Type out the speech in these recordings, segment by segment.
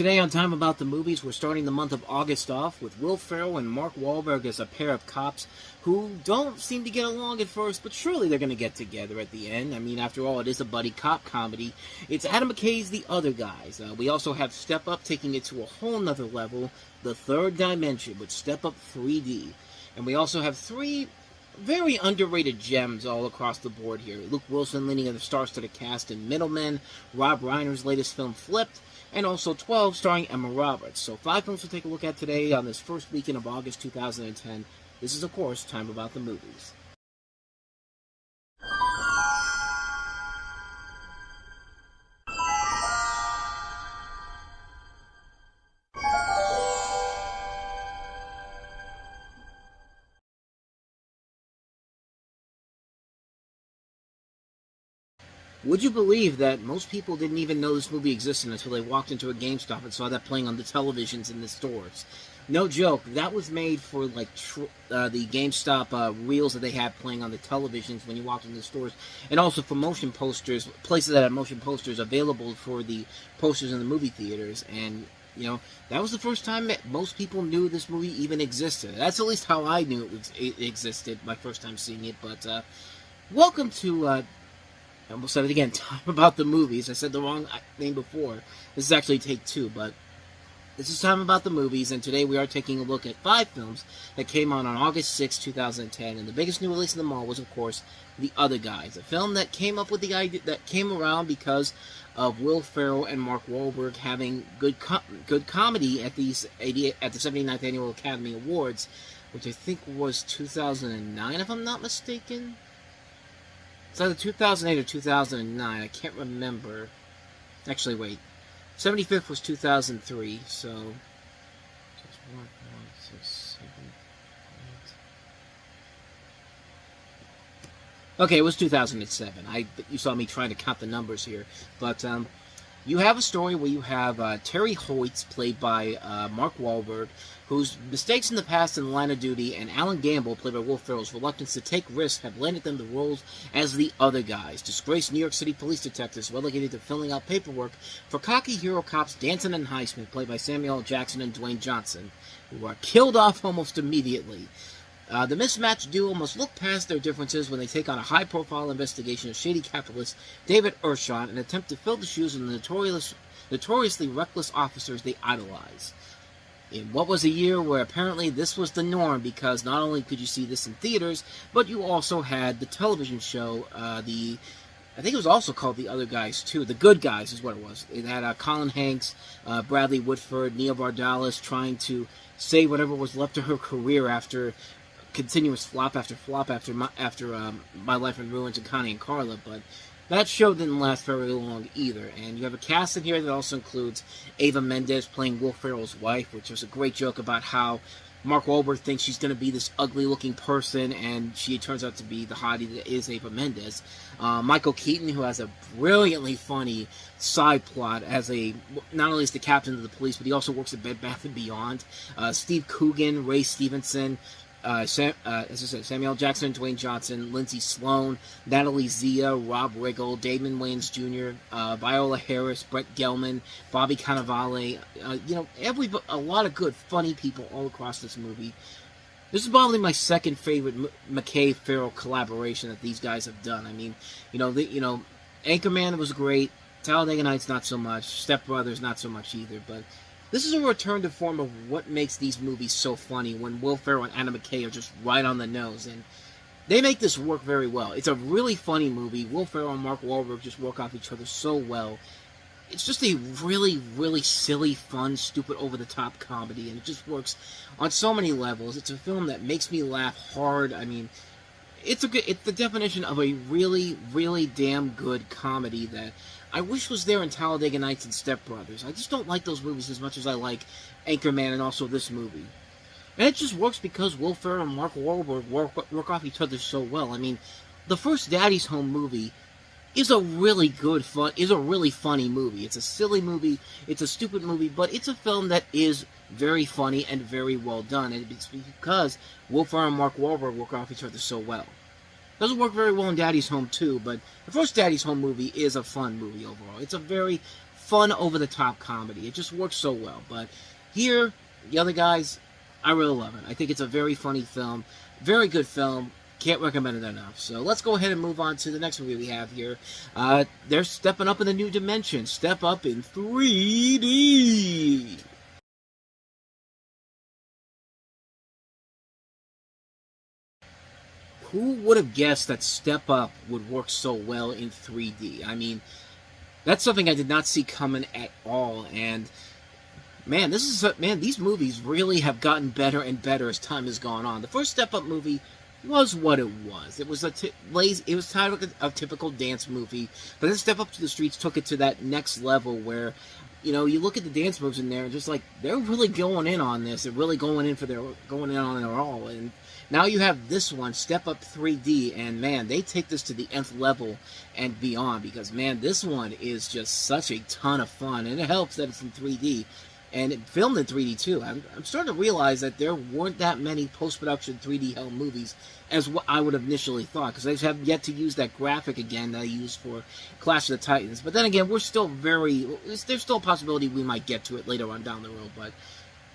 Today on Time About the Movies, we're starting the month of August off with Will Ferrell and Mark Wahlberg as a pair of cops who don't seem to get along at first, but surely they're going to get together at the end. I mean, after all, it is a buddy cop comedy. It's Adam McKay's The Other Guys. We also have Step Up taking it to a whole nother level, The Third Dimension with Step Up 3D. And we also have three very underrated gems all across the board here. Luke Wilson leading the star-studded cast in Middlemen, Rob Reiner's latest film Flipped, and also 12 starring Emma Roberts. So 5 films we'll take a look at today on this first weekend of August 2010. This is, of course, Time About the Movies. Would you believe that most people didn't even know this movie existed until they walked into a GameStop and saw that playing on the televisions in the stores? No joke, that was made for like the GameStop reels that they had playing on the televisions when you walked into the stores, and also for motion posters, places that had motion posters available for the posters in the movie theaters. And you know, that was the first time that most people knew this movie even existed. That's at least how I knew it existed my first time seeing it. But welcome to I almost said it again, Time About the Movies. I said the wrong name before. This is actually take 2, but this is Time About the Movies, and today we are taking a look at 5 films that came out on August 6, 2010, and the biggest new release of them all was, of course, The Other Guys, a film that came up with the idea, that came around because of Will Ferrell and Mark Wahlberg having good comedy at the 79th Annual Academy Awards, which I think was 2009, if I'm not mistaken. It's either 2008 or 2009. I can't remember. Actually, wait. 75th was 2003, so... 1, 4, 6, 7, 8... Okay, it was 2007. You saw me trying to count the numbers here. But, you have a story where you have Terry Hoyts, played by Mark Wahlberg, whose mistakes in the past in the line of duty, and Alan Gamble, played by Will Ferrell's reluctance to take risks, have landed them the roles as the other guys, disgraced New York City police detectives relegated to filling out paperwork for cocky hero cops Danton and Highsmith, played by Samuel L. Jackson and Dwayne Johnson, who are killed off almost immediately. The mismatched duo must look past their differences when they take on a high-profile investigation of shady capitalist David Ershon and attempt to fill the shoes of the notoriously reckless officers they idolize. In what was a year where apparently this was the norm, because not only could you see this in theaters, but you also had the television show, I think it was also called The Other Guys, too. The Good Guys is what it was. It had Colin Hanks, Bradley Whitford, Nia Vardalos trying to save whatever was left of her career after continuous flop after flop after My Life in Ruins and Connie and Carla, but that show didn't last very long either. And you have a cast in here that also includes Eva Mendes playing Will Ferrell's wife, which was a great joke about how Mark Wahlberg thinks she's going to be this ugly-looking person, and she turns out to be the hottie that is Eva Mendes. Michael Keaton, who has a brilliantly funny side plot as not only as the captain of the police, but he also works at Bed Bath & Beyond. Steve Coogan, Ray Stevenson, as I said, Samuel Jackson, Dwayne Johnson, Lindsay Sloan, Natalie Zia, Rob Riggle, Damon Wayans Jr., Viola Harris, Brett Gelman, Bobby Cannavale, a lot of good, funny people all across this movie. This is probably my second favorite McKay-Ferrell collaboration that these guys have done. I mean, Anchorman was great, Talladega Nights not so much, Step Brothers not so much either, but this is a return to form of what makes these movies so funny when Will Ferrell and Adam McKay are just right on the nose, and they make this work very well. It's a really funny movie. Will Ferrell and Mark Wahlberg just work off each other so well. It's just a really, really silly, fun, stupid, over-the-top comedy, and it just works on so many levels. It's a film that makes me laugh hard. I mean, it's the definition of a really, really damn good comedy that I wish was there in Talladega Nights and Step Brothers. I just don't like those movies as much as I like Anchorman and also this movie. And it just works because Will Ferrell and Mark Wahlberg work off each other so well. I mean, the first Daddy's Home movie is a really funny movie. It's a silly movie, it's a stupid movie, but it's a film that is very funny and very well done. And it's because Will Ferrell and Mark Wahlberg work off each other so well. Doesn't work very well in Daddy's Home too, but the first Daddy's Home movie is a fun movie overall. It's a very fun, over-the-top comedy. It just works so well. But here, the other guys, I really love it. I think it's a very funny film. Very good film. Can't recommend it enough. So let's go ahead and move on to the next movie we have here. They're stepping up in a new dimension. Step up in 3D. Who would have guessed that Step Up would work so well in 3D? I mean, that's something I did not see coming at all. And man, these movies really have gotten better and better as time has gone on. The first Step Up movie was what it was. It was it was kind of a typical dance movie, but then Step Up to the Streets took it to that next level where, you know, you look at the dance moves in there and just like they're really going in on this. They're really going in on their all. And now you have this one, Step Up 3D, and man, they take this to the nth level and beyond because man, this one is just such a ton of fun, and it helps that it's in 3D. And it filmed in 3D too. I'm starting to realize that there weren't that many post-production 3D hell movies as what I would have initially thought, because they have yet to use that graphic again that I used for Clash of the Titans. But then again, there's still a possibility we might get to it later on down the road. But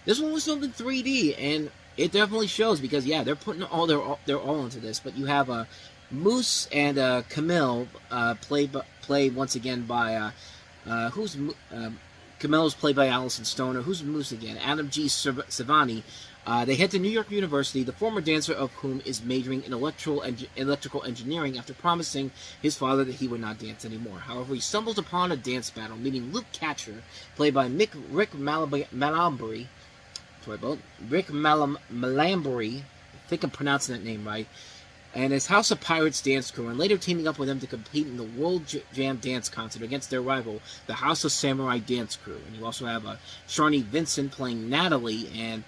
this one was filmed in 3D, and it definitely shows because yeah, they're putting all their all into this. But you have Moose and Camille played once again by Camilla's played by Allison Stoner. Who's Moose again? Adam G. Savani. They head to New York University, the former dancer of whom is majoring in electrical engineering after promising his father that he would not dance anymore. However, he stumbles upon a dance battle, meeting Luke Catcher, played by Rick Malambry. I think I'm pronouncing that name right. And his House of Pirates dance crew, and later teaming up with them to compete in the World Jam Dance Concert against their rival, the House of Samurai Dance Crew. And you also have Sharni Vincent playing Natalie, and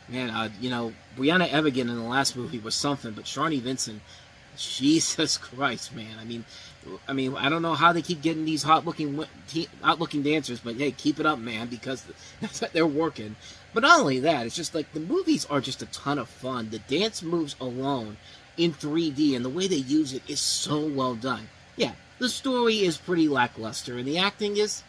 man, you know, Brianna Evigan in the last movie was something, but Sharni Vincent, Jesus Christ, man. I mean, I don't know how they keep getting these hot-looking dancers, but hey, keep it up, man, because they're working. But not only that, it's just like the movies are just a ton of fun. The dance moves alone in 3D, and the way they use it is so well done. Yeah, the story is pretty lackluster, and the acting is,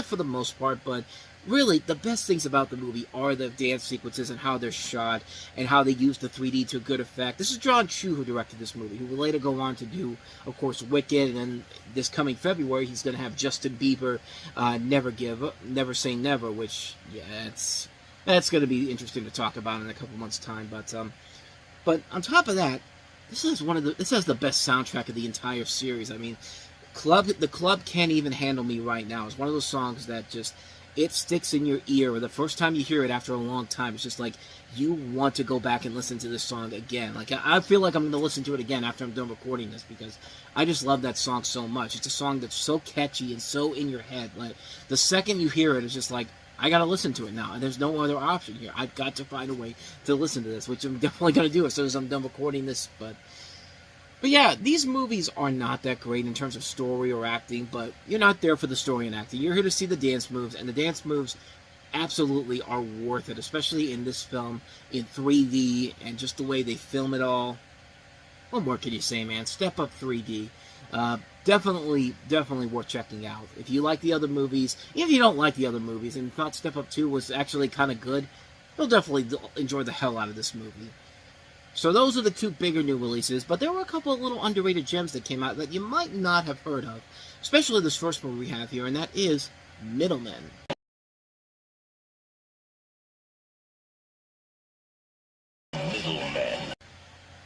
for the most part, but really, the best things about the movie are the dance sequences and how they're shot, and how they use the 3D to good effect. This is John Chu who directed this movie, who will later go on to do, of course, Wicked, and then this coming February, he's going to have Justin Bieber, Never Say Never, which, yeah, that's going to be interesting to talk about in a couple months' time, but on top of that, this has the best soundtrack of the entire series. I mean, the Club Can't Even Handle Me Right Now. It's one of those songs that just, it sticks in your ear. The first time you hear it after a long time, it's just like you want to go back and listen to this song again. Like, I feel like I'm going to listen to it again after I'm done recording this because I just love that song so much. It's a song that's so catchy and so in your head. Like, the second you hear it, it's just like, I gotta listen to it now, and there's no other option here. I've got to find a way to listen to this, which I'm definitely gonna do as soon as I'm done recording this. But yeah, these movies are not that great in terms of story or acting, but you're not there for the story and acting. You're here to see the dance moves, and the dance moves absolutely are worth it, especially in this film in 3D and just the way they film it all. What more can you say, man? Step Up 3D. Definitely worth checking out. If you like the other movies, if you don't like the other movies and thought Step Up 2 was actually kind of good, you'll definitely enjoy the hell out of this movie. So those are the two bigger new releases, but there were a couple of little underrated gems that came out that you might not have heard of, especially this first movie we have here, and that is Middlemen.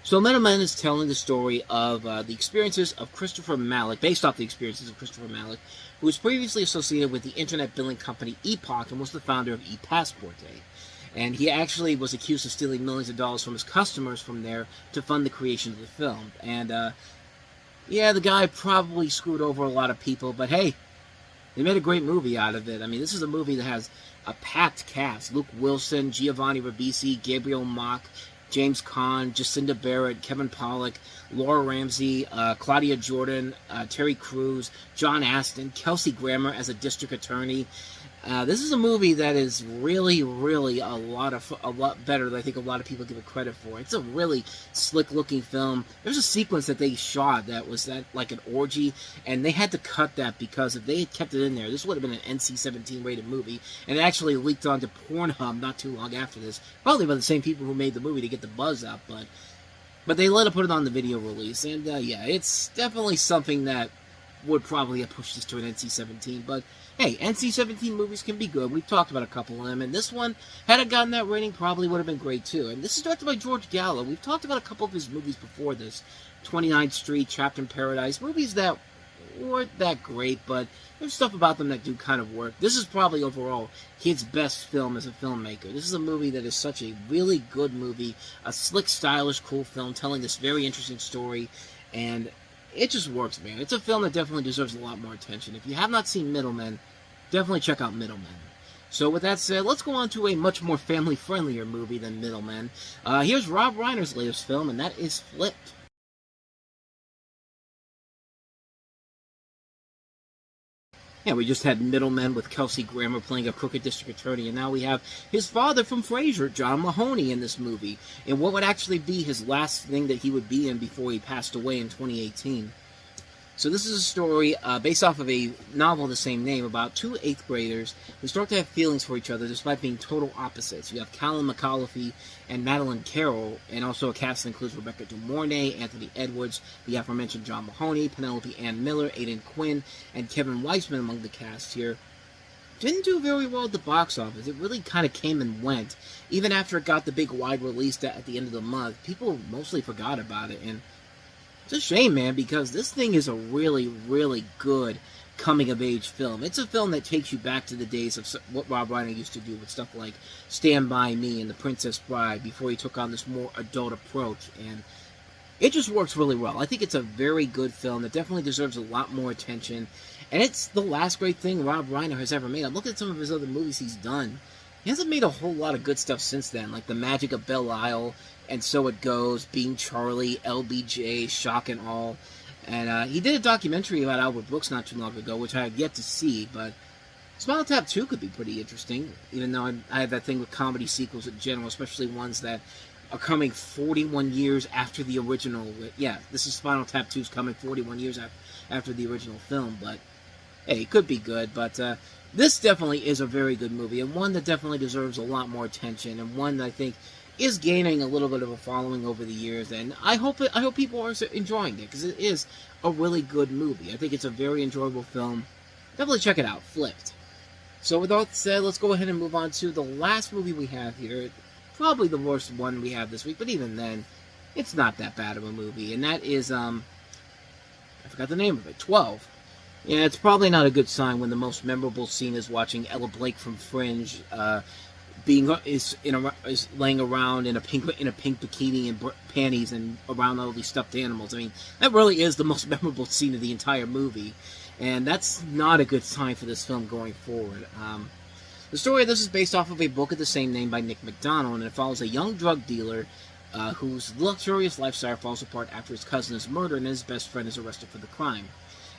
So Middlemen is telling the story of the experiences of Christopher Malik, based off the experiences of Christopher Malik, who was previously associated with the internet billing company Epoch and was the founder of ePassporte. And he actually was accused of stealing millions of dollars from his customers from there to fund the creation of the film. And, yeah, the guy probably screwed over a lot of people, but hey, they made a great movie out of it. I mean, this is a movie that has a packed cast. Luke Wilson, Giovanni Ribisi, Gabriel Mock, James Caan, Jacinda Barrett, Kevin Pollak, Laura Ramsey, Claudia Jordan, Terry Crews, John Astin, Kelsey Grammer as a district attorney, This is a movie that is really, really a lot better than I think a lot of people give it credit for. It's a really slick-looking film. There's a sequence that they shot that was like an orgy, and they had to cut that because if they had kept it in there, this would have been an NC-17 rated movie, and it actually leaked onto Pornhub not too long after this. Probably by the same people who made the movie to get the buzz out, but they let it put it on the video release, and yeah, it's definitely something that would probably have pushed this to an NC-17, but hey, NC-17 movies can be good. We've talked about a couple of them, and this one, had it gotten that rating, probably would have been great too. And this is directed by George Gallo. We've talked about a couple of his movies before this. 29th Street, Trapped in Paradise, movies that weren't that great, but there's stuff about them that do kind of work. This is probably overall his best film as a filmmaker. This is a movie that is such a really good movie, a slick, stylish, cool film telling this very interesting story, and it just works, man. It's a film that definitely deserves a lot more attention. If you have not seen Middlemen, definitely check out Middlemen. So with that said, let's go on to a much more family-friendlier movie than Middlemen. Here's Rob Reiner's latest film, and that is Flipped. Yeah, we just had Middlemen with Kelsey Grammer playing a crooked district attorney, and now we have his father from Frasier, John Mahoney, in this movie, in what would actually be his last thing that he would be in before he passed away in 2018. So this is a story based off of a novel of the same name about two 8th graders who start to have feelings for each other despite being total opposites. You have Callum McAuliffe and Madeline Carroll, and also a cast that includes Rebecca De Mornay, Anthony Edwards, the aforementioned John Mahoney, Penelope Ann Miller, Aidan Quinn, and Kevin Weissman among the cast here. Didn't do very well at the box office. It really kind of came and went. Even after it got the big wide release at the end of the month, people mostly forgot about it, and it's a shame, man, because this thing is a really, really good coming-of-age film. It's a film that takes you back to the days of what Rob Reiner used to do with stuff like Stand By Me and The Princess Bride before he took on this more adult approach, and it just works really well. I think it's a very good film that definitely deserves a lot more attention, and it's the last great thing Rob Reiner has ever made. I'm looking at some of his other movies he's done. He hasn't made a whole lot of good stuff since then, like The Magic of Belle Isle, And So It Goes, Being Charlie, LBJ, Shock and All. And he did a documentary about Albert Brooks not too long ago, which I have yet to see, but Spinal Tap 2 could be pretty interesting, even though I have that thing with comedy sequels in general, especially ones that are coming 41 years after the original. Yeah, this is Spinal Tap 2's coming 41 years after the original film, but hey, it could be good, but this definitely is a very good movie, and one that definitely deserves a lot more attention, and one that I think is gaining a little bit of a following over the years, and I hope people are enjoying it, because it is a really good movie. I think it's a very enjoyable film. Definitely check it out, Flipped. So with all that said, let's go ahead and move on to the last movie we have here. Probably the worst one we have this week, but even then, it's not that bad of a movie, and that is, I forgot the name of it, 12. Yeah, it's probably not a good sign when the most memorable scene is watching Ella Blake from Fringe is laying around in a pink bikini and panties and around all these stuffed animals. I mean, that really is the most memorable scene of the entire movie, and that's not a good sign for this film going forward. The story of this is based off of a book of the same name by Nick McDonald, and it follows a young drug dealer whose luxurious lifestyle falls apart after his cousin is murdered and his best friend is arrested for the crime.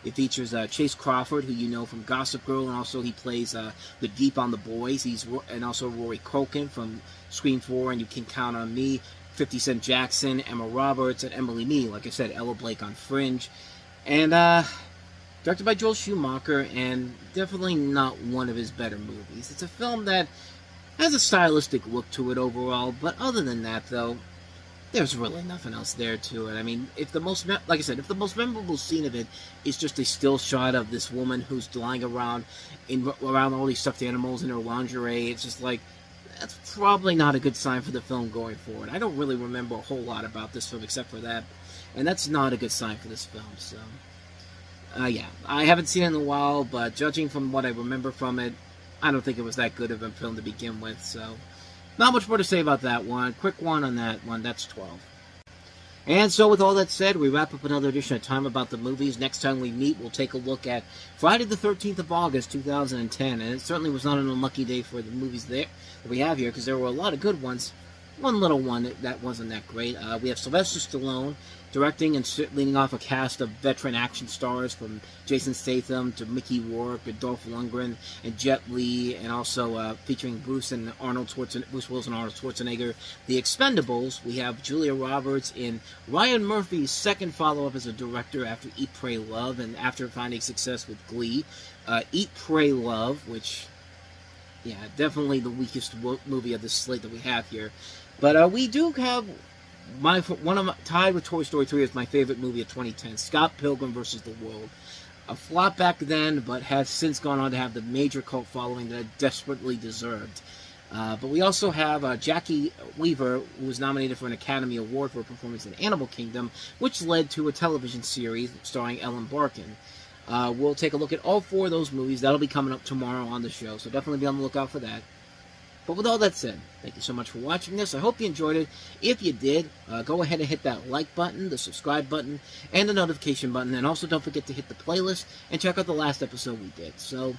It features Chase Crawford, who you know from Gossip Girl, and also he plays the Deep on the Boys. And also Rory Culkin from Scream 4 and You Can Count on Me, 50 Cent Jackson, Emma Roberts, and Emily Me. Like I said, Ella Blake on Fringe. And directed by Joel Schumacher, and definitely not one of his better movies. It's a film that has a stylistic look to it overall, but other than that, though, there's really nothing else there to it. I mean, if the most memorable scene of it is just a still shot of this woman who's lying around all these stuffed animals in her lingerie, it's just like, that's probably not a good sign for the film going forward. I don't really remember a whole lot about this film except for that, and that's not a good sign for this film. So, yeah, I haven't seen it in a while, but judging from what I remember from it, I don't think it was that good of a film to begin with, so not much more to say about that one. Quick one on that one. That's 12. And so with all that said, we wrap up another edition of Time About the Movies. Next time we meet, we'll take a look at Friday the 13th of August, 2010. And it certainly was not an unlucky day for the movies that we have here, because there were a lot of good ones. one little one that wasn't that great. We have Sylvester Stallone directing and leading off a cast of veteran action stars from Jason Statham to Mickey Rourke and Dolph Lundgren and Jet Li, and also featuring Bruce Willis and Arnold Schwarzenegger. The Expendables, we have Julia Roberts in Ryan Murphy's second follow-up as a director after Eat, Pray, Love, and after finding success with Glee. Eat, Pray, Love, which, yeah, definitely the weakest movie of the slate that we have here. But we do have tied with Toy Story 3 as my favorite movie of 2010, Scott Pilgrim vs. the World. A flop back then, but has since gone on to have the major cult following that it desperately deserved. But we also have Jackie Weaver, who was nominated for an Academy Award for a performance in Animal Kingdom, which led to a television series starring Ellen Barkin. We'll take a look at all 4 of those movies. That'll be coming up tomorrow on the show, so definitely be on the lookout for that. But with all that said, thank you so much for watching this. I hope you enjoyed it. If you did, go ahead and hit that like button, the subscribe button, and the notification button. And also don't forget to hit the playlist and check out the last episode we did. So,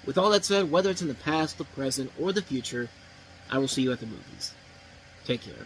with all that said, whether it's in the past, the present, or the future, I will see you at the movies. Take care.